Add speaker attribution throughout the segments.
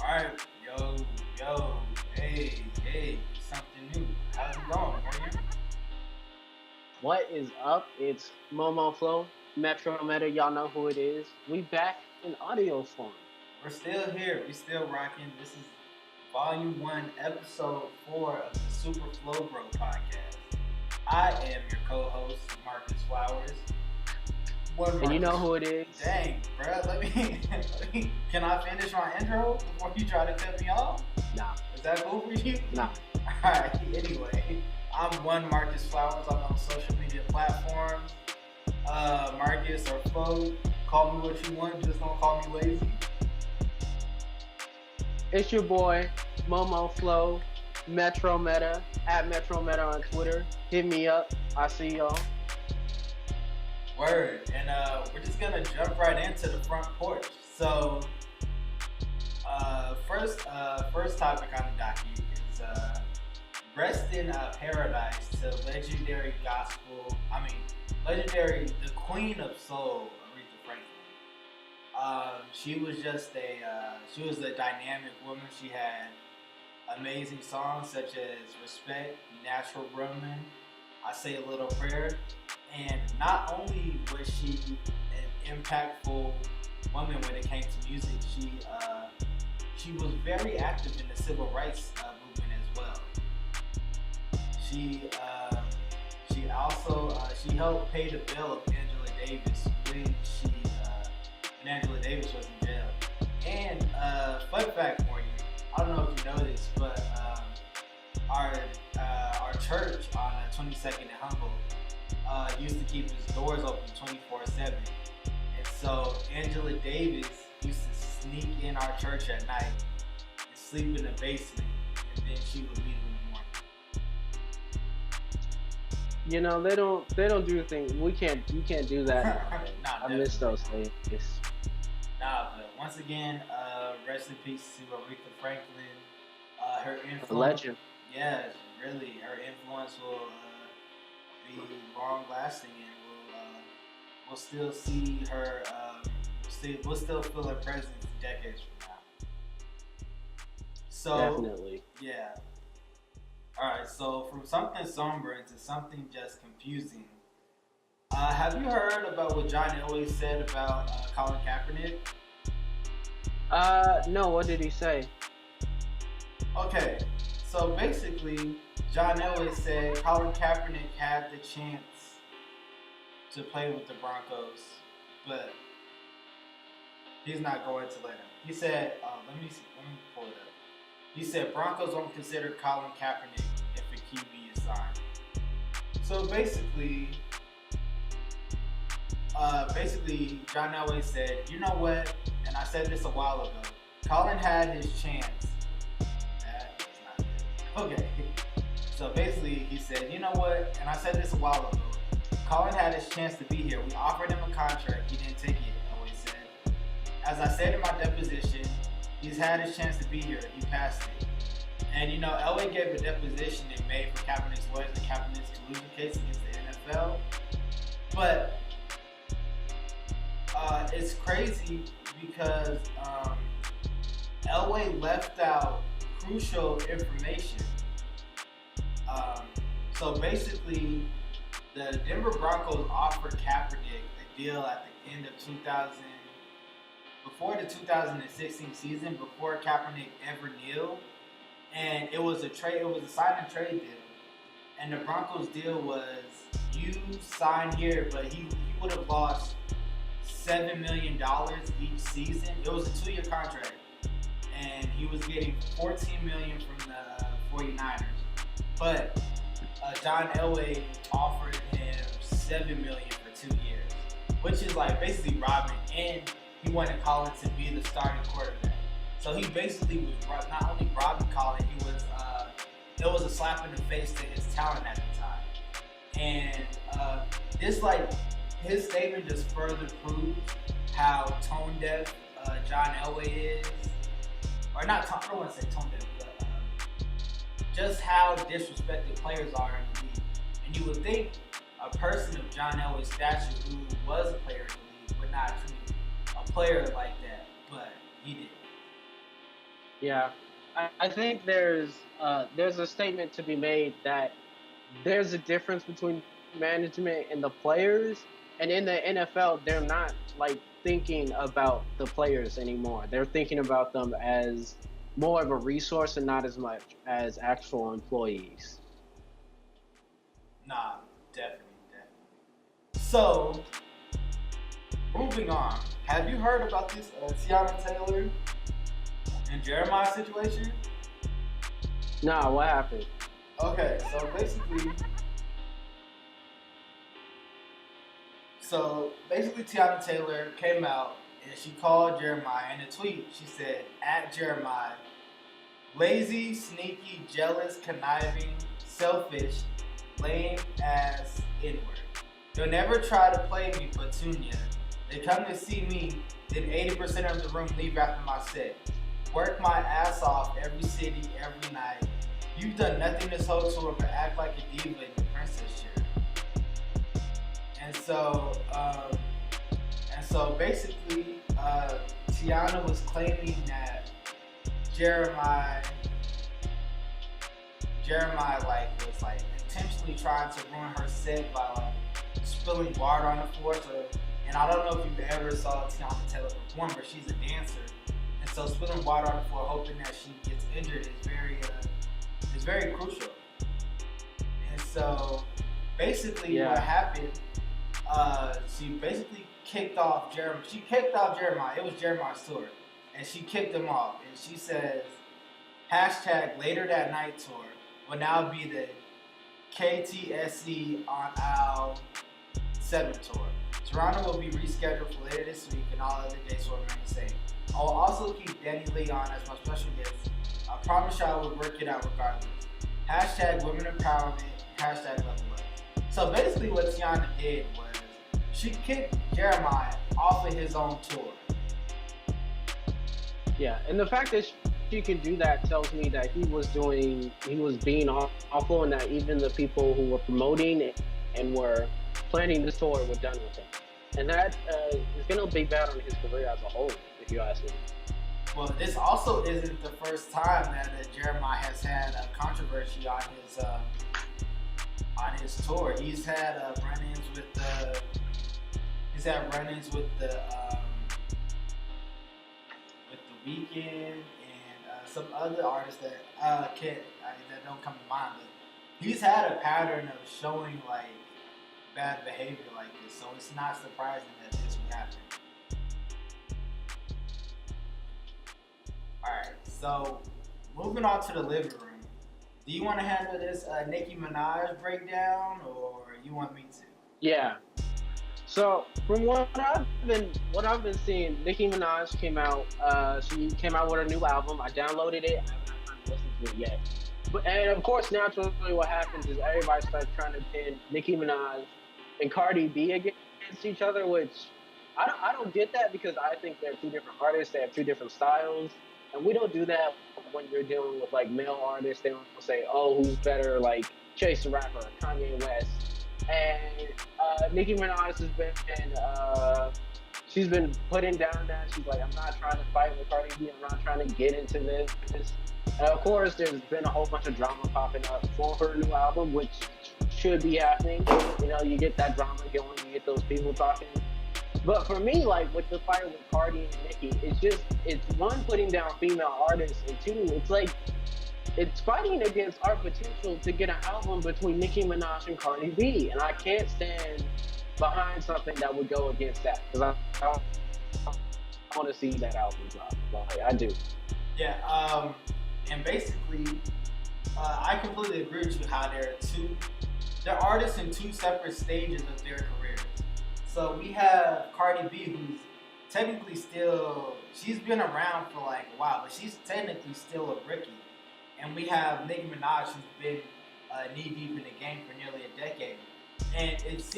Speaker 1: Alright, yo, hey, something new. How's it going, Morgan?
Speaker 2: What is up? It's Momo Flow, Metro Meta. Y'all know who it is. We back in audio form.
Speaker 1: We're still here. We still rocking. This is Volume 1, Episode 4 of the Super Flow Bro podcast. I am your co-host, Marcus Flowers.
Speaker 2: And you know who it is.
Speaker 1: Dang, bro. Let me. Can I finish my intro before you try to cut me off?
Speaker 2: Nah.
Speaker 1: Is that cool for you?
Speaker 2: Nah.
Speaker 1: Alright, anyway. I'm one Marcus Flowers. I'm on social media platforms. Marcus or Flo. Call me what you want. Just don't call me lazy.
Speaker 2: It's your boy, Momo Flow, Metro Meta, at Metro Meta on Twitter. Hit me up. I see y'all.
Speaker 1: Word. And we're just going to jump right into the front porch. So, first topic on the docket is rest in paradise to legendary the queen of soul, Aretha Franklin. She was a dynamic woman. She had amazing songs such as Respect, Natural Woman, I Say a Little Prayer. And not only was she an impactful woman when it came to music, she was very active in the civil rights movement as well. She helped pay the bill of Angela Davis when Angela Davis was in jail. And fun fact for you, I don't know if you know this, but our church on 22nd and Humboldt used to keep its doors open 24/7. And so Angela Davis used to sneak in our church at night and sleep in the basement, and then she would leave in the morning.
Speaker 2: You know, they don't do things. You can't do that.
Speaker 1: Nah,
Speaker 2: I miss those days.
Speaker 1: Nah, but once again, rest in peace to Aretha Franklin. Her influence,
Speaker 2: A legend.
Speaker 1: yeah, really, her influence will be long lasting, and we'll still see her. We'll still feel her presence decades from now. So
Speaker 2: Definitely.
Speaker 1: yeah. All right. So from something somber into something just confusing. Have you heard about what John Elway said about Colin Kaepernick?
Speaker 2: No. What did he say?
Speaker 1: Okay. So basically, John Elway said Colin Kaepernick had the chance to play with the Broncos, but he's not going to let him. He said, let me pull it up. He said Broncos won't consider Colin Kaepernick if a QB is signed. So basically, John Elway said, you know what? And I said this a while ago. Colin had his chance. That's not good. Okay. So basically, he said, you know what? And I said this a while ago. Colin had his chance to be here. We offered him a contract. He didn't take it, Elway said. As I said in my deposition, he's had his chance to be here. He passed it. And you know, Elway gave a deposition in May for Kaepernick's lawyers and Kaepernick's collusion case against the NFL. But it's crazy because Elway left out crucial information. So basically, the Denver Broncos offered Kaepernick a deal at the end of before the 2016 season, before Kaepernick ever kneeled, and it was a sign and trade deal. And the Broncos deal was you sign here, but he would have lost $7 million each season. It was a 2-year contract, and he was getting $14 million from the 49ers. But John Elway offered him $7 million for 2 years, which is like basically robbing, and he wanted Colin to be the starting quarterback. So he basically was not only robbing Colin, it was a slap in the face to his talent at the time. And his statement just further proves how tone deaf John Elway is, or not. I don't want to say tone deaf, but just how disrespected players are in the league. And you would think a person of John Elway's stature, who was a player in the league, would not treat a player like that, but he did.
Speaker 2: Yeah, I think there's a statement to be made that there's a difference between management and the players, and in the NFL, they're not like thinking about the players anymore. They're thinking about them as more of a resource and not as much as actual employees.
Speaker 1: Nah, definitely, definitely. So, moving on. Have you heard about this Teyana Taylor and Jeremiah situation?
Speaker 2: Nah, what happened?
Speaker 1: Okay, so basically, Teyana Taylor came out and she called Jeremiah in a tweet. She said, "At Jeremiah, lazy, sneaky, jealous, conniving, selfish, lame ass N-word. You'll never try to play me, Petunia. They come to see me, then 80% of the room leave after my set. Work my ass off every city, every night. You've done nothing this whole tour but act like a diva in your princess shirt." And so basically, Teyana was claiming that Jeremiah was intentionally trying to ruin her set by spilling water on the floor. So, and I don't know if you've ever saw Teyana Taylor perform, but she's a dancer, and so spilling water on the floor, hoping that she gets injured, is very crucial. And so, basically, what happened? She basically kicked off Jeremiah. She kicked off Jeremiah. It was Jeremiah's tour, and she kicked him off. And she says, hashtag later that night tour will now be the KTSC on Al 7 tour. Toronto will be rescheduled for later this week, and all other dates will remain the same. I will also keep Danny Lee on as my special guest. I promise you I will work it out regardless. Hashtag women empowerment. Hashtag level up. So basically what Teyana did was she kicked Jeremiah off of his own tour.
Speaker 2: Yeah, and the fact that she can do that tells me that he was being awful, and that even the people who were promoting it and were planning this tour were done with him. And that is going to be bad on his career as a whole, if you ask me.
Speaker 1: Well, this also isn't the first time that Jeremiah has had a controversy on his tour. He's had run-ins with the Weeknd and some other artists that that don't come to mind. But he's had a pattern of showing bad behavior like this, so it's not surprising that this would happen. All right, so moving on to the living room. Do you want to handle this Nicki Minaj breakdown, or you want me to?
Speaker 2: Yeah. So from what I've been seeing, Nicki Minaj came out. She came out with a new album. I downloaded it. I haven't had time to listen to it yet. And of course, naturally, what happens is everybody starts trying to pin Nicki Minaj and Cardi B against each other, which I don't get that, because I think they're two different artists. They have two different styles, and we don't do that when you're dealing with male artists. They don't say, "Oh, who's better, Chase the Rapper or Kanye West." And Nicki Minaj has been, she's been putting down that she's like, "I'm not trying to fight with Cardi B. I'm not trying to get into this." And of course, there's been a whole bunch of drama popping up for her new album, which should be happening. You get that drama going, you get those people talking. But for me, with the fight with Cardi and Nicki, it's one, putting down female artists, and two, it's fighting against our potential to get an album between Nicki Minaj and Cardi B, and I can't stand behind something that would go against that, because I want to see that album drop. I do.
Speaker 1: Yeah, and basically, I completely agree with you how they're artists in two separate stages of their careers. So we have Cardi B, who's technically she's been around for a while, but she's technically still a rookie. And we have Nicki Minaj, who's been knee-deep in the game for nearly a decade. And it just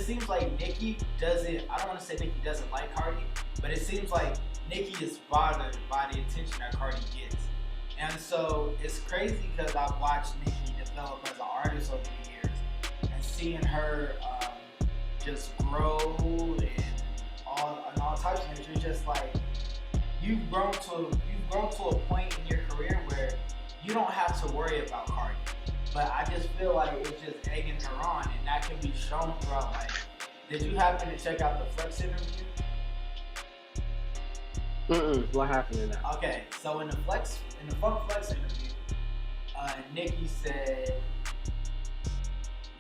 Speaker 1: seems like Nicki doesn't, I don't want to say Nicki doesn't like Cardi, but it seems like Nicki is bothered by the attention that Cardi gets. And so it's crazy, because I've watched Nicki develop as an artist over the years, and seeing her just grow and all types of things. It's just you've grown to a point in your career where you don't have to worry about Cardi. But I just feel like it's just egging her on, and that can be shown throughout. Like, did you happen to check out the Flex interview?
Speaker 2: What happened in that?
Speaker 1: Okay, so in the Funk Flex interview,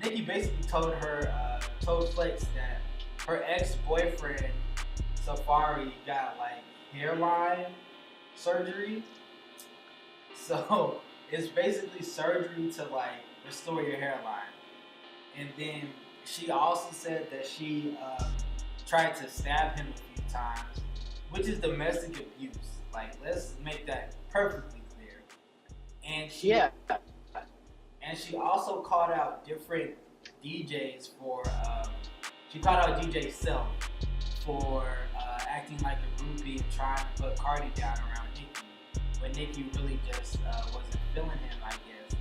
Speaker 1: Nicki basically told Flex that her ex-boyfriend Safari got like hairline surgery. So it's basically surgery to like restore your hairline. And then she also said that she tried to stab him a few times, which is domestic abuse. Like, let's make that perfectly clear. And she also called out different DJs for she called out DJ Self for acting like a groupie and trying to put Cardi down around Nicki, when Nicki really just wasn't feeling him, I guess.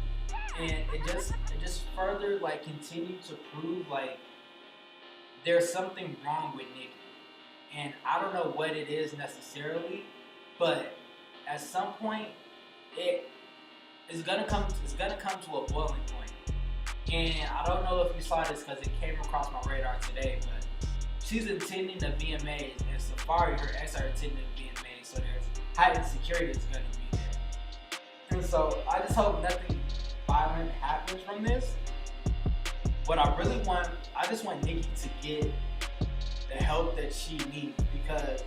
Speaker 1: And it just further like continued to prove like there's something wrong with Nicki. And I don't know what it is necessarily, but at some point it's gonna come to a boiling point. And I don't know if you saw this because it came across my radar today, but she's attending the VMAs, and Safari, her ex, are attending the VMAs, so there's heightened security is gonna be there. And so I just hope nothing violent happens from this. What I really want, I just want Nicki to get the help that she needs, because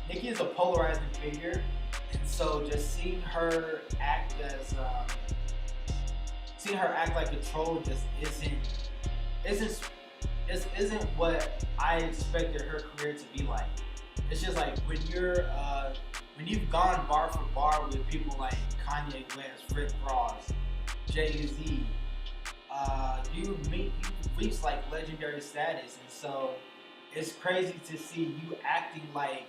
Speaker 1: Nicki is a polarizing figure, and so just seeing her act like a troll just isn't what I expected her career to be like. It's just like when you've gone bar for bar with people like Kanye West, Rick Ross, Jay-Z, you reach like legendary status, and so it's crazy to see you acting like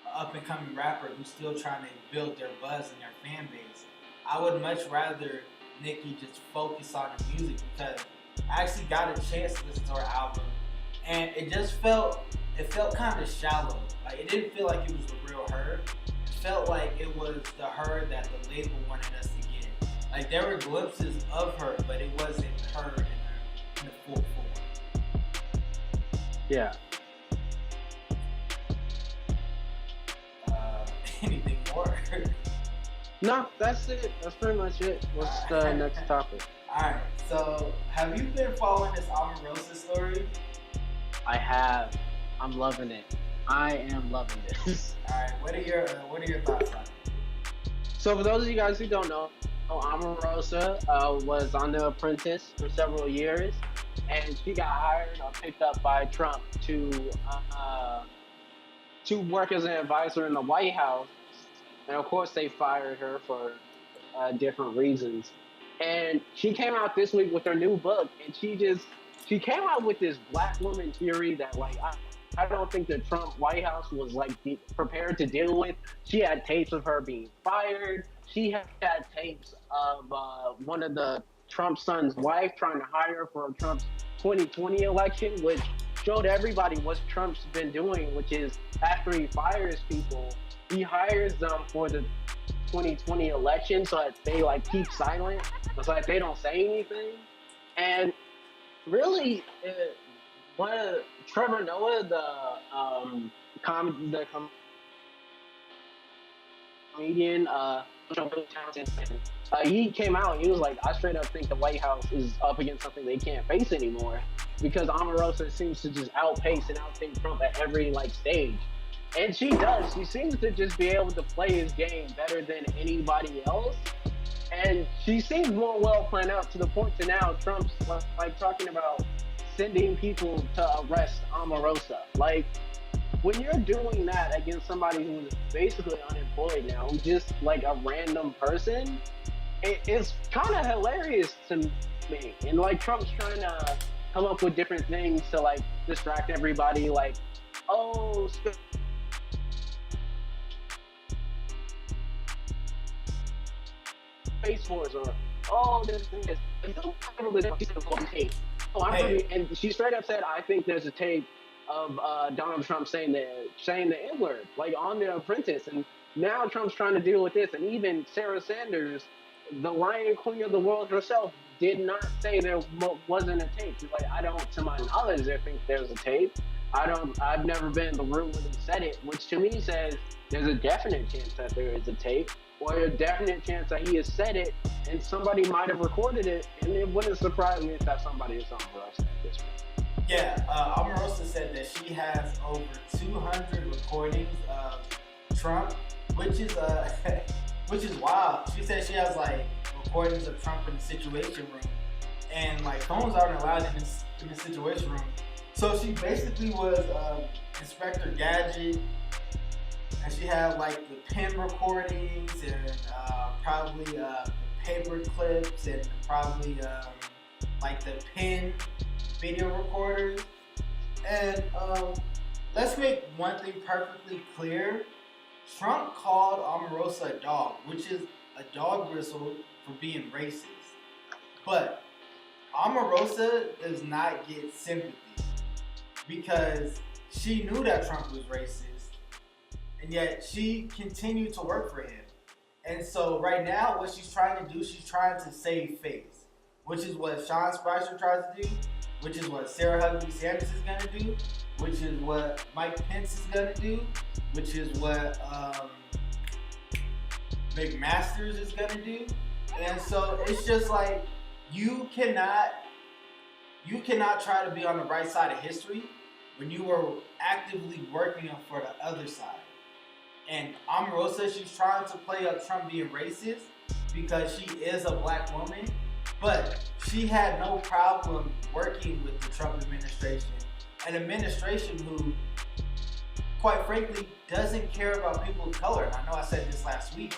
Speaker 1: an up-and-coming rapper who's still trying to build their buzz and their fan base. I would much rather Nicki just focus on the music, because I actually got a chance to listen to her album, and it felt kind of shallow. Like, it didn't feel like it was the real her. It felt like it was the her that the label wanted us to get. Like, there were glimpses of her, but it wasn't her in the full form.
Speaker 2: Yeah.
Speaker 1: Anything more?
Speaker 2: No, that's it. That's pretty much it. What's the next topic?
Speaker 1: Alright, so have you been following this Omarosa story?
Speaker 2: I have. I'm loving it. I am loving this.
Speaker 1: Alright, what are your thoughts on it?
Speaker 2: So for those of you guys who don't know, Omarosa was on The Apprentice for several years, and she got hired or picked up by Trump to work as an advisor in the White House. And of course, they fired her for different reasons. And she came out this week with her new book, and she came out with this black woman theory that, like, I don't think the Trump White House was like prepared to deal with. She had tapes of her being fired. She had tapes of one of the Trump son's wife trying to hire her for Trump's 2020 election, which showed everybody what Trump's been doing, which is after he fires people, he hires them for the 2020 election so that they like keep silent, so that they don't say anything. And really, Trevor Noah, the comedian, he came out and he was like, I straight up think the White House is up against something they can't face anymore, because Omarosa seems to just outpace and outthink Trump at every like stage. And she does. She seems to just be able to play his game better than anybody else. And she seems more well planned out, to the point to now Trump's like talking about sending people to arrest Omarosa. Like, when you're doing that against somebody who's basically unemployed now, who's just like a random person, it's kind of hilarious to me. And like, Trump's trying to come up with different things to like distract everybody, like, oh, Space Force, or oh, this thing is and she straight up said, I think there's a tape of Donald Trump saying the N-word, like on The Apprentice, and now Trump's trying to deal with this, and even Sarah Sanders, the Lion Queen of the world herself, did not say there wasn't a tape. She's like, I don't, to my knowledge, there think there's a tape. I've never been in the room when he said it, which to me says there's a definite chance that there is a tape, or a definite chance that he has said it, and somebody might have recorded it, and it wouldn't surprise me if that somebody is Omarosa at this point.
Speaker 1: Yeah, Omarosa said that she has over 200 recordings of Trump, which is which is wild. She said she has like recordings of Trump in the Situation Room, and like phones aren't allowed in the Situation Room. So she basically was Inspector Gadget, and she had like the pen recordings and probably paper clips and probably like the pen video recorders. And let's make one thing perfectly clear. Trump called Omarosa a dog, which is a dog whistle for being racist. But Omarosa does not get sympathy because she knew that Trump was racist, and yet she continued to work for him. And so right now, what she's trying to do, she's trying to save face, which is what Sean Spicer tries to do, which is what Sarah Huckabee Sanders is going to do, which is what Mike Pence is going to do, which is what McMasters is going to do. And so it's just like, you cannot try to be on the right side of history when you were actively working for the other side. And Omarosa, she's trying to play up Trump being racist because she is a black woman, but she had no problem working with the Trump administration, an administration who, quite frankly, doesn't care about people of color. And I know I said this last week,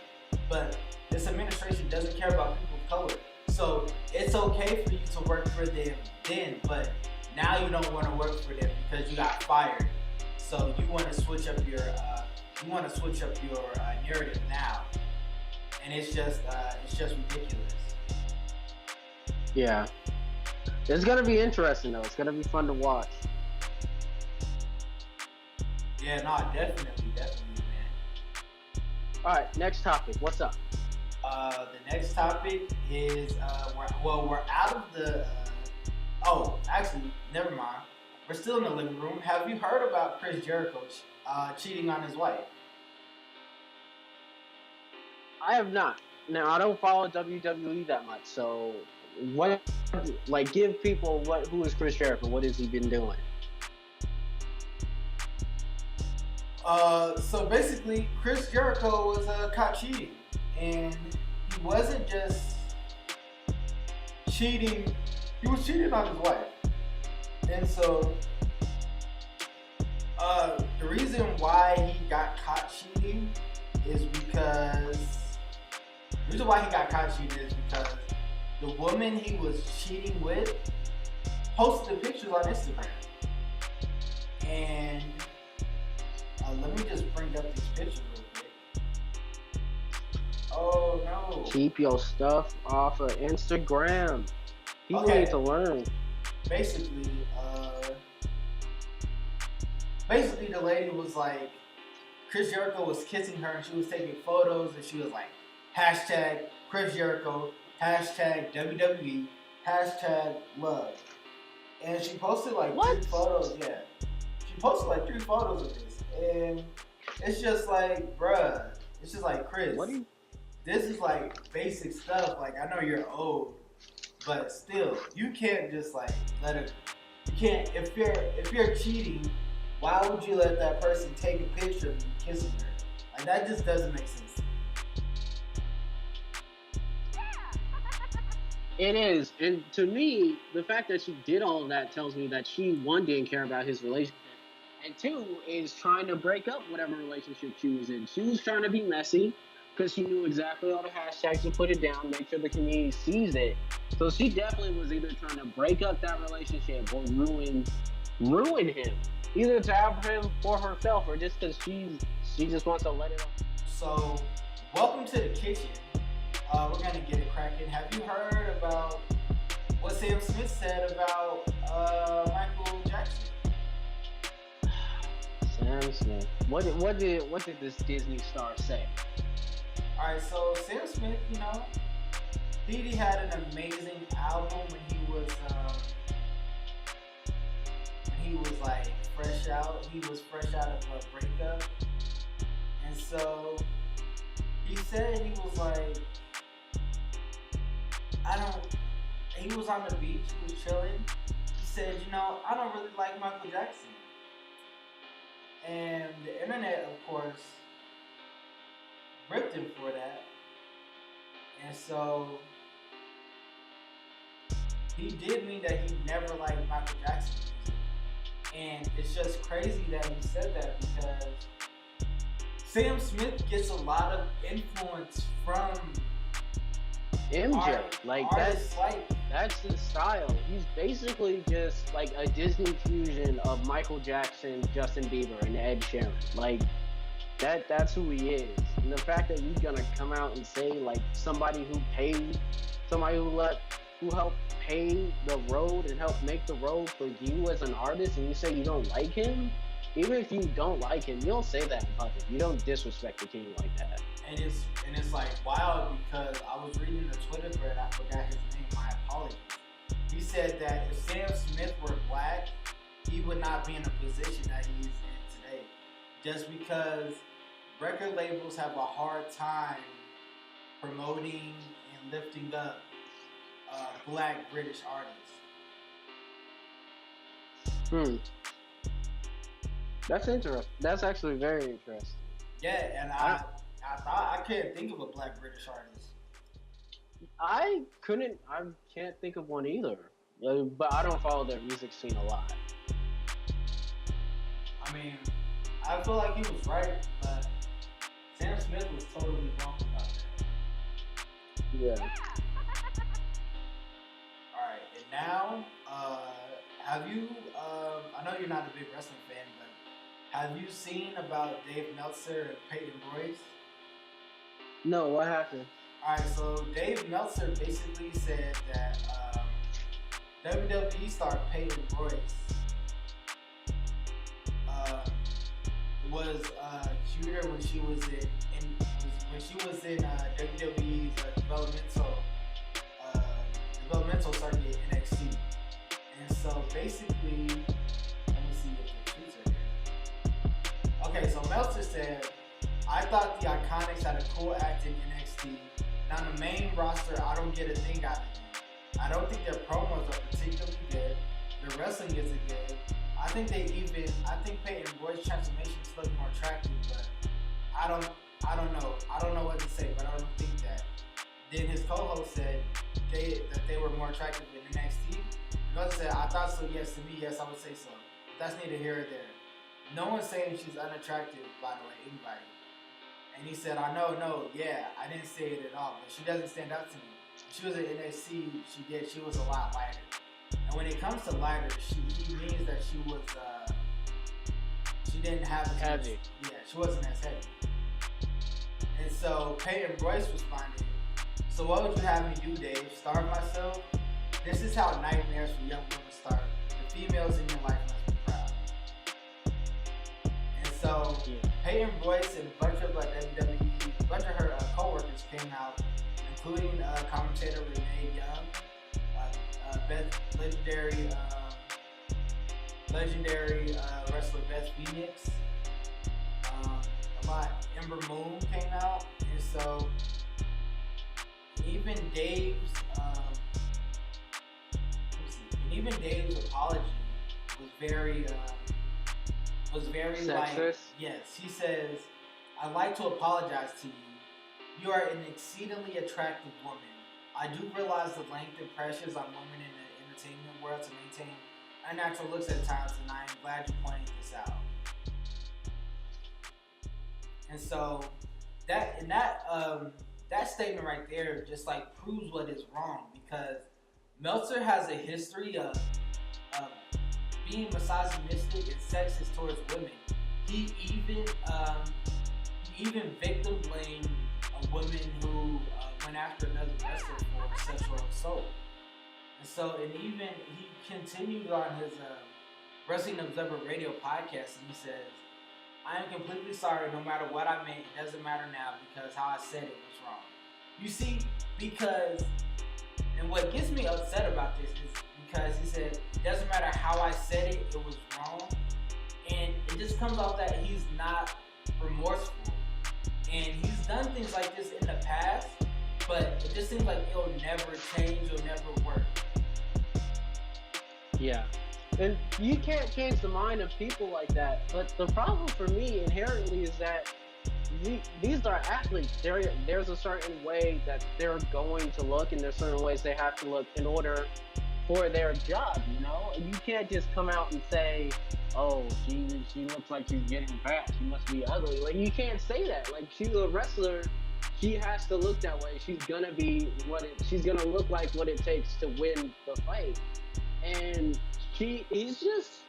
Speaker 1: but this administration doesn't care about people of color. So it's okay for you to work for them then, but now you don't want to work for them because you got fired. So you want to switch up your narrative now, and it's just ridiculous.
Speaker 2: Yeah, it's gonna be interesting though. It's gonna be fun to watch.
Speaker 1: Yeah, no, definitely, man.
Speaker 2: All right, next topic. What's up?
Speaker 1: The next topic is we're out of the. Actually, never mind. We're still in the living room. Have you heard about Chris Jericho cheating on his wife?
Speaker 2: I have not. Now, I don't follow WWE that much, so what? Like, give people who is Chris Jericho? What has he been doing?
Speaker 1: So basically, Chris Jericho was caught cheating, and he wasn't just cheating. He was cheating on his wife. And so, the reason why he got caught cheating is because the woman he was cheating with posted the pictures on Instagram. And let me just bring up these pictures real quick. Oh no.
Speaker 2: Keep your stuff off of Instagram. People need to learn.
Speaker 1: Basically, the lady was like, Chris Jericho was kissing her and she was taking photos and she was like, hashtag Chris Jericho, hashtag WWE, hashtag love. And she posted like 3 photos, yeah. She posted like 3 photos of this. And it's just like, bruh, it's just like, Chris, this is like basic stuff. Like, I know you're old, but still, you can't just like let it. You can't, if you're cheating, why would you let that person take a picture of you kissing her? Like, that just doesn't make sense.
Speaker 2: It is, and to me, the fact that she did all of that tells me that she, 1, didn't care about his relationship, and 2, is trying to break up whatever relationship she was in. She was trying to be messy because she knew exactly all the hashtags to put it down, make sure the community sees it. So she definitely was either trying to break up that relationship or ruin him. Either to have him for herself or just because she just wants to let it off.
Speaker 1: So, welcome to the kitchen. We're going to get it cracking. Have you heard about what Sam Smith said about Michael Jackson?
Speaker 2: What did this Disney star say?
Speaker 1: All right, so Sam Smith, he had an amazing album when he was like fresh out. He was fresh out of a breakup, and so he said he was like, he was on the beach, he was chilling. He said, I don't really like Michael Jackson. And the internet, of course, ripped him for that. And so he did mean that he never liked Michael Jackson music. And it's just crazy that he said that because Sam Smith gets a lot of influence from
Speaker 2: MJ.
Speaker 1: artists
Speaker 2: That's his style. He's basically just like a Disney fusion of Michael Jackson, Justin Bieber, and Ed Sheeran. Like that's who he is. And the fact that you're gonna come out and say like somebody who helped pave the road and help make the road for you as an artist, and you say you don't like him, even if you don't like him, you don't say that in public. You don't disrespect the king like that.
Speaker 1: And it's like wild because I was reading the Twitter thread, I forgot his name, my apologies. He said that if Sam Smith were black, he would not be in the position that he's in today. Just because record labels have a hard time promoting and lifting up black British artists.
Speaker 2: That's interesting. That's actually very interesting.
Speaker 1: Yeah, and I thought I can't think of a black British artist.
Speaker 2: I can't think of one either. But I don't follow their music scene a lot.
Speaker 1: I mean, I feel like he was right, but Sam Smith was totally wrong about that.
Speaker 2: Yeah.
Speaker 1: Alright, and now, have you, I know you're not a big wrestling fan, but have you seen about Dave Meltzer and Peyton Royce?
Speaker 2: No, what happened?
Speaker 1: Alright, so Dave Meltzer basically said that WWE star Peyton Royce was cuter when she was in WWE's developmental circuit NXT. And so basically, let me see if the tweets are here. Okay, so Meltzer said, I thought the Iconics had a cool act in NXT. And on the main roster, I don't get a thing out of it. I don't think their promos are particularly good. Their wrestling isn't good. I think Peyton Royce's transformations look more attractive, but I don't know. I don't know what to say, but I don't think that. Then his co-host said that they were more attractive in NXT. Meltzer said, I thought so, yes, to me, yes, I would say so. But that's neither here or there. No one's saying she's unattractive, by the way, anybody. And he said, I know, yeah, I didn't say it at all, but she doesn't stand out to me. She was at NXT, she was a lot lighter. And when it comes to lighter, he means that she was, she didn't have as
Speaker 2: heavy.
Speaker 1: Yeah, she wasn't as heavy. And so Peyton Royce responded, so what would you have me do, Dave? Starve myself? This is how nightmares for young women start. The females in your life must be proud. And so Peyton Royce and a bunch of her co-workers came out, including commentator Renee Young, legendary wrestler Beth Phoenix, Ember Moon came out, and so even Dave's apology was very
Speaker 2: sexist.
Speaker 1: like, yes, he says, I'd like to apologize to you. You are an exceedingly attractive woman. I do realize the length and pressures on women in the entertainment world to maintain unnatural looks at times, and I am glad you pointed this out. And so that statement right there just like proves what is wrong, because Meltzer has a history of being misogynistic and sexist towards women. He even victim blamed a woman who went after another wrestler for sexual assault. And so, he continued on his Wrestling Observer Radio podcast, and he says, I am completely sorry. No matter what I meant, it doesn't matter now because how I said it was wrong. You see, because and what gets me upset about this is because he said it doesn't matter how I said it, it was wrong, and it just comes off that he's not remorseful, and he's done things like this in the past, but it just seems like it'll never change or never work.
Speaker 2: Yeah. And you can't change the mind of people like that. But the problem for me inherently is that these are athletes. There's a certain way that they're going to look, and there's certain ways they have to look in order for their job. You know, you can't just come out and say, "Oh, she looks like she's getting fat. She must be ugly." Like you can't say that. Like she's a wrestler. She has to look that way. She's gonna be she's gonna look like what it takes to win the fight. And he's just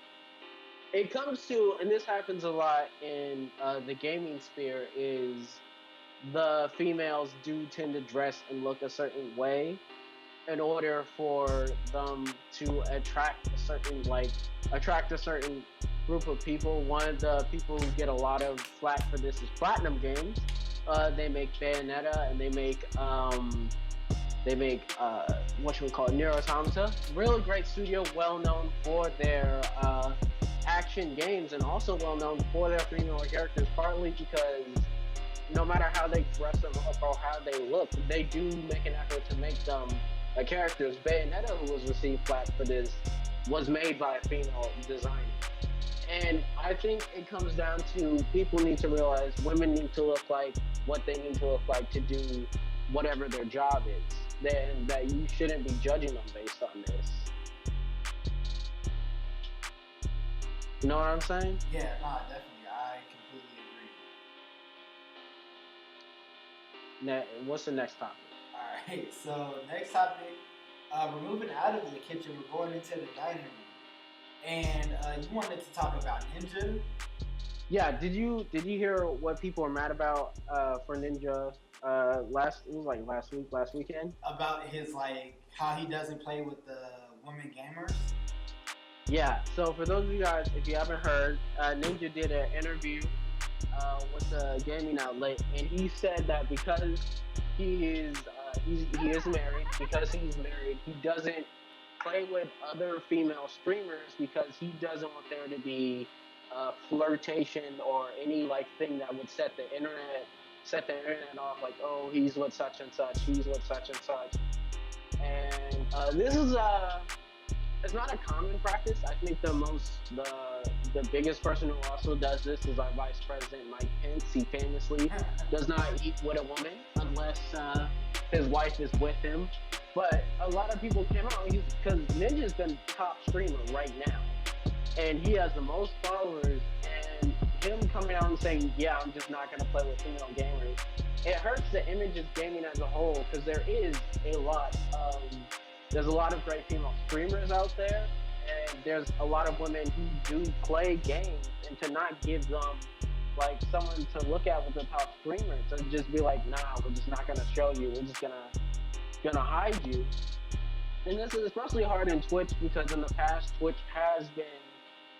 Speaker 2: it comes to, and this happens a lot in the gaming sphere, is the females do tend to dress and look a certain way in order for them to attract a certain group of people. One of the people who get a lot of flack for this is Platinum Games. They make Bayonetta, and they make what should we call it, Nier Automata. Really great studio, well known for their action games, and also well known for their female characters. Partly because no matter how they dress them up or how they look, they do make an effort to make them characters. Bayonetta, who was received flack for this, was made by a female designer. And I think it comes down to people need to realize women need to look like what they need to look like to do whatever their job is. Then that you shouldn't be judging them based on this. You know what I'm saying?
Speaker 1: Yeah, nah, definitely. I completely agree.
Speaker 2: What's the next topic?
Speaker 1: Alright, so next topic, we're moving out of the kitchen, we're going into the dining room. And you wanted to talk about Ninja?
Speaker 2: Yeah, did you hear what people are mad about for Ninja last weekend?
Speaker 1: About his, like, how he doesn't play with the women gamers?
Speaker 2: Yeah, so for those of you guys, if you haven't heard, Ninja did an interview with a gaming outlet, and he said that because he is married, he doesn't play with other female streamers because he doesn't want there to be flirtation or any like thing that would set the internet off, like, oh, he's with such and such, he's with such and such. And this is it's not a common practice. I think the biggest person who also does this is our Vice President Mike Pence. He famously does not eat with a woman unless his wife is with him. But a lot of people came out because Ninja's the top streamer right now, and he has the most followers. And him coming out and saying, "Yeah, I'm just not gonna play with female gamers," it hurts the image of gaming as a whole, because there's a lot of great female streamers out there, and there's a lot of women who do play games, and to not give them like someone to look at with the top streamer, to just be like, nah, we're just not gonna show you, we're just gonna hide you. And this is especially hard in Twitch, because in the past Twitch has been,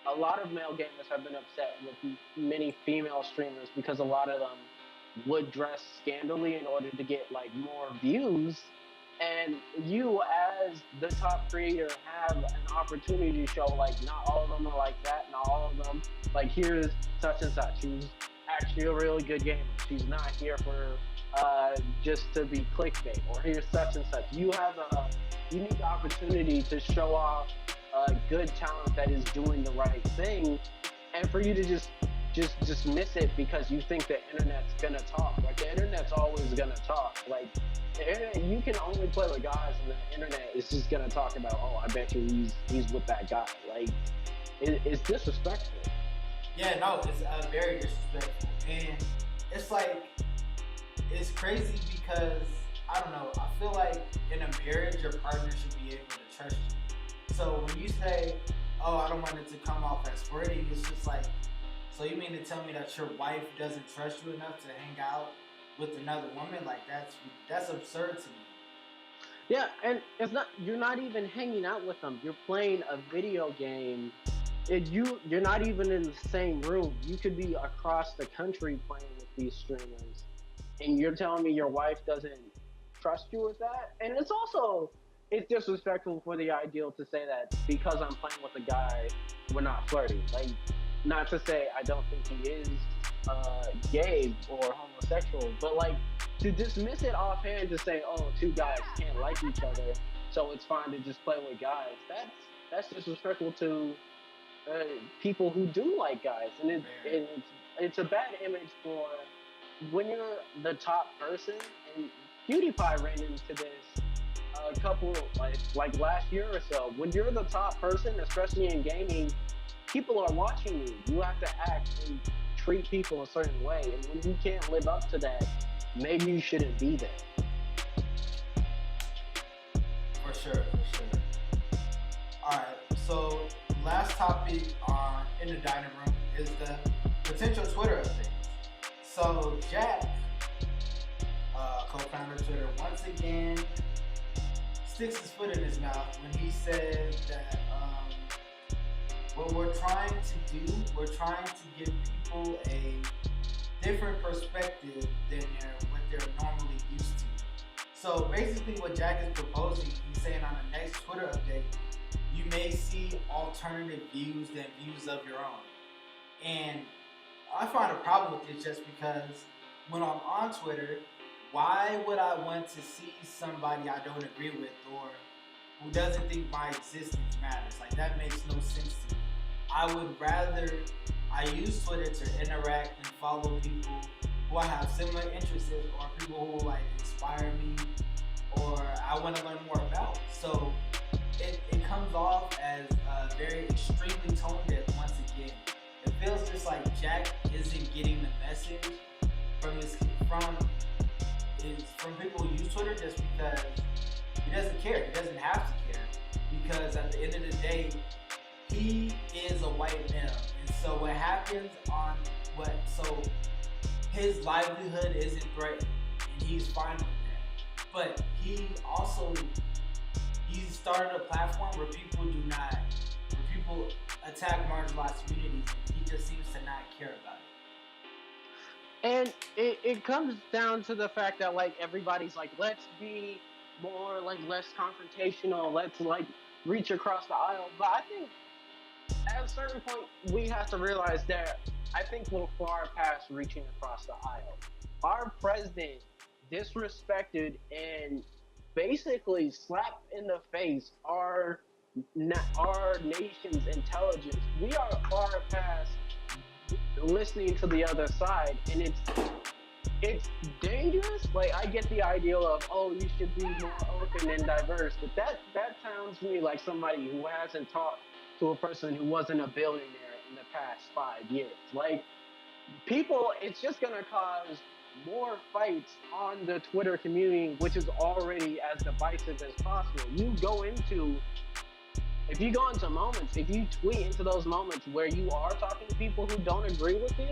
Speaker 2: a lot of male gamers have been upset with many female streamers because a lot of them would dress scandally in order to get like more views. And you, as the top creator, have an opportunity to show, like, not all of them are like that, not all of them, like, here's such and such, who's actually a really good gamer. She's not here for just to be clickbait, or here's such and such. You have a unique opportunity to show off good talent that is doing the right thing, and for you to just miss it because you think the internet's gonna talk. Like, the internet's always gonna talk. Like, the internet, you can only play with guys, and the internet is just gonna talk about, oh, I bet you he's with that guy. Like, it's disrespectful.
Speaker 1: Yeah, no, it's very disrespectful, and it's like, it's crazy because I don't know. I feel like in a marriage, your partner should be able to trust you. So when you say, "Oh, I don't want it to come off as flirting," it's just like, so you mean to tell me that your wife doesn't trust you enough to hang out with another woman? Like, that's absurd to me.
Speaker 2: Yeah, and you're not even hanging out with them. You're playing a video game you're not even in the same room. You could be across the country playing with these streamers, and you're telling me your wife doesn't trust you with that? And it's disrespectful for the ideal to say that because I'm playing with a guy, we're not flirting. Like, not to say I don't think he is gay or homosexual, but like to dismiss it offhand to say, oh, two guys can't like each other, so it's fine to just play with guys. That's disrespectful to people who do like guys, and it's a bad image for when you're the top person. And PewDiePie ran into this a couple like last year or so. When you're the top person, especially in gaming, people are watching you. You have to act and treat people a certain way, and when you can't live up to that, maybe you shouldn't be there.
Speaker 1: For sure. Alright, so last topic in the dining room is the potential Twitter updates. So Jack, co-founder of Twitter, once again sticks his foot in his mouth when he said that what we're trying to do, we're trying to give people a different perspective than what they're normally used to. So basically what Jack is proposing, he's saying on the next Twitter update, you may see alternative views than views of your own. And I find a problem with this just because when I'm on Twitter, why would I want to see somebody I don't agree with or who doesn't think my existence matters? Like, that makes no sense to me. I would rather, I use Twitter to interact and follow people who I have similar interests in, or people who like inspire me or I want to learn more about. So it comes off as very extremely tone deaf once again. It feels just like Jack isn't getting the message from people who use Twitter just because he doesn't care. He doesn't have to care because at the end of the day, he is a white male, and so what happens so his livelihood isn't threatened, and he's fine with that. But he started a platform where people attack marginalized communities, and he just seems to not care about it.
Speaker 2: And it comes down to the fact that like everybody's like, let's be more like less confrontational, let's like reach across the aisle. But I think at a certain point we have to realize that I think we're far past reaching across the aisle. Our president disrespected and basically slapped in the face our nation's intelligence. We are far past listening to the other side, and it's dangerous. Like, I get the ideal of, oh, you should be more open and diverse, but that sounds to me like somebody who hasn't talked to a person who wasn't a billionaire in the past 5 years. Like, people, it's just gonna cause more fights on the Twitter community, which is already as divisive as possible. If you go into moments, if you tweet into those moments where you are talking to people who don't agree with you,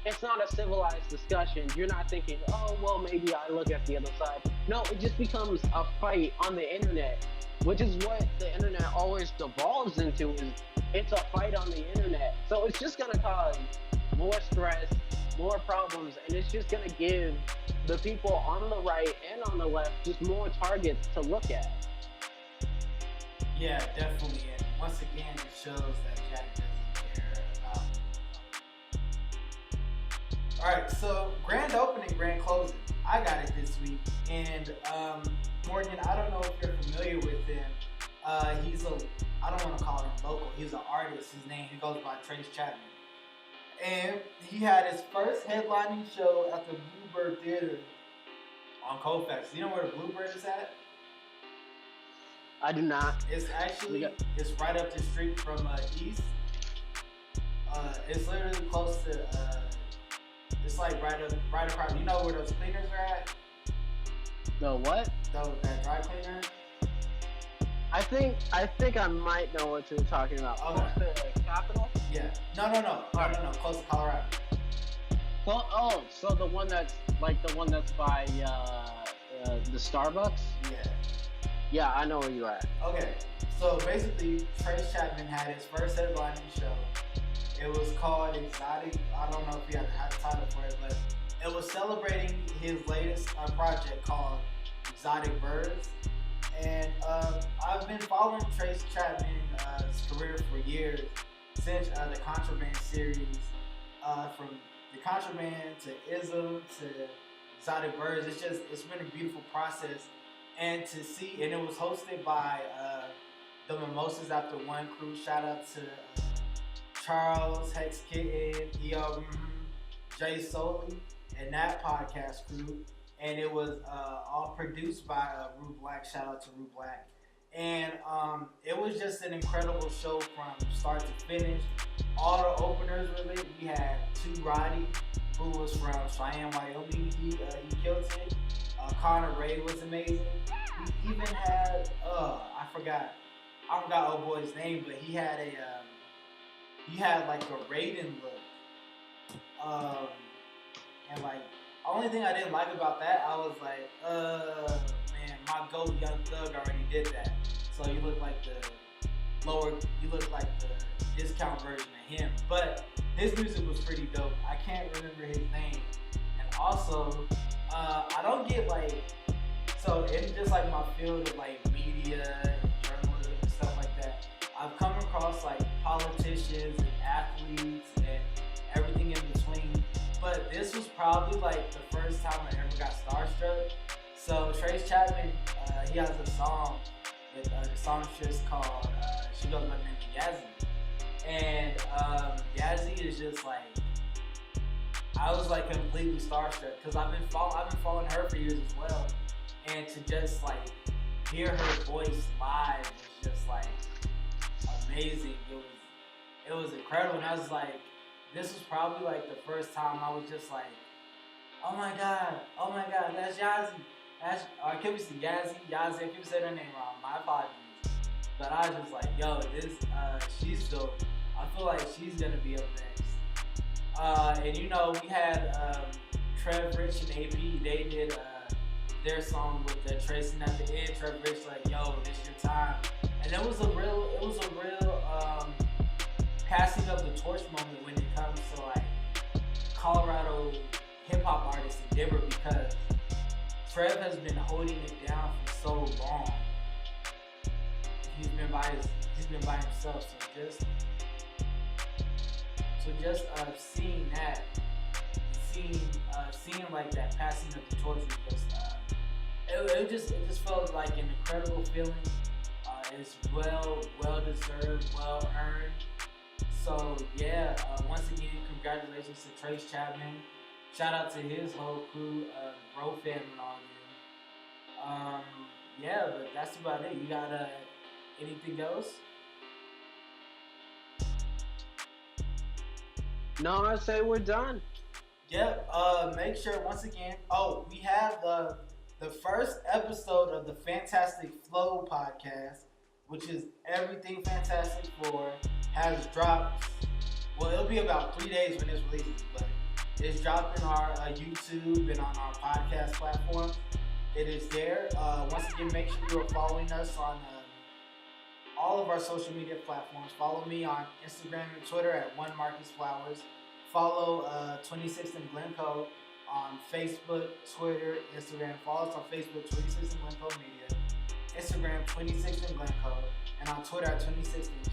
Speaker 2: it's not a civilized discussion. You're not thinking, oh, well, maybe I look at the other side. No, it just becomes a fight on the internet, which is what the internet always devolves into, is it's a fight on the internet. So it's just gonna cause more stress, more problems, and it's just gonna give the people on the right and on the left just more targets to look at.
Speaker 1: Yeah, definitely. And once again, it shows that Jack doesn't care about it. Alright, so grand opening, grand closing. I got it this week. And Morgan, I don't know if you're familiar with him. I don't want to call him local. He's an artist. His name, he goes by Trayce Chapman. And he had his first headlining show at the Bluebird Theater on Colfax. You know where the Bluebird is at?
Speaker 2: I do not.
Speaker 1: It's right up the street from East. It's literally close to. It's like right across. You know where those cleaners are at?
Speaker 2: The what?
Speaker 1: That dry cleaner.
Speaker 2: I think I might know what you're talking about.
Speaker 1: Okay.
Speaker 2: Close to the Capitol?
Speaker 1: Yeah. No. Close to Colorado.
Speaker 2: Well, oh, so the one that's by the Starbucks?
Speaker 1: Yeah.
Speaker 2: Yeah, I know where you're at.
Speaker 1: Okay, so basically, Trayce Chapman had his first headlining show. It was called Exotic. I don't know if he had a title for it, but it was celebrating his latest project called Exotic Birds. And I've been following Trayce Chapman's career for years, since the Contraband series, from the Contraband to Ism to Exotic Birds. It's been a beautiful process, and to see, and it was hosted by the Mimosas After One crew. Shout out to Charles, Hex Kitten, Jay Soley, and that podcast crew. And it was all produced by Rue Black. Shout out to Rue Black. And it was just an incredible show from start to finish. All the openers were lit. We had Two Roddy, who was from Cheyenne, Wyoming. He killed it. Connor Ray was amazing. We even had I forgot old boy's name, but he had like a Raiden look. And like, only thing I didn't like about that, I was like, man, my GOAT Young Thug already did that. So you look like the discount version of him. But his music was pretty dope. I can't remember his name. And also, I don't get like, so in just like my field of like media and journalism and stuff like that, I've come across like politicians and athletes and everything in between. But this was probably like the first time I ever got starstruck. So Trayce Chapman, he has a song, the songstress called She Goes by the name of Yazzie. And Yazzie is just like, I was like completely starstruck because I've been following her for years as well. And to just like hear her voice live was just like amazing. It was incredible. And I was like, this was probably like the first time I was just like, oh my god, that's Yazzie. I could be saying Yazzie, I could say her name wrong. My apologies. But I was just like, yo, she's dope. I feel like she's gonna be up next. And you know, we had Trev Rich and AP. They did their song with the Trayce, and at the end, Trev Rich like, yo, this your time. And it was a real passing of the torch moment when it comes to like Colorado hip hop artists in Denver, because Trev has been holding it down for so long. He's been by himself. So just seeing that, seeing like that passing of the torch was just it just felt like an incredible feeling. It's well deserved, well earned. So yeah, once again, congratulations to Trayce Chapman. Shout out to his whole crew, Bro Fam and all of them. Yeah, but that's about it. You got anything else?
Speaker 2: No, I say we're done.
Speaker 1: Yep. Make sure once again. Oh, we have the first episode of the Fantastic Flow podcast, which is Everything Fantastic 4, has dropped. Well, it'll be about 3 days when this releases, but it's dropped in our YouTube and on our podcast platform. It is there. Once again, make sure you are following us on all of our social media platforms. Follow me on Instagram and Twitter at OneMarcusFlowers. Follow 26th and Glencoe on Facebook, Twitter, Instagram. Follow us on Facebook, 26th and Glencoe Media. Instagram, 26th and Glencoe. And on Twitter at 26th and G.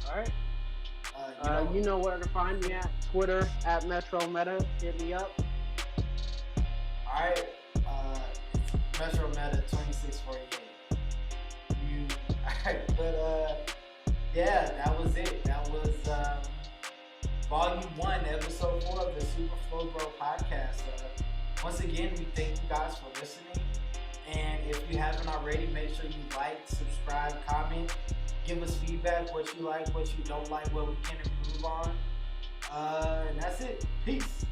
Speaker 2: Alright. You know where to find me at. Twitter at Metro Meta. Hit me up.
Speaker 1: Alright. Metro Meta 2648. Alright, but yeah, that was it. That was Volume 1, Episode 4 of the Super Flow Bro podcast. Once again, we thank you guys for listening. And if you haven't already, make sure you like, subscribe, comment, give us feedback, what you like, what you don't like, what we can improve on. And that's it. Peace.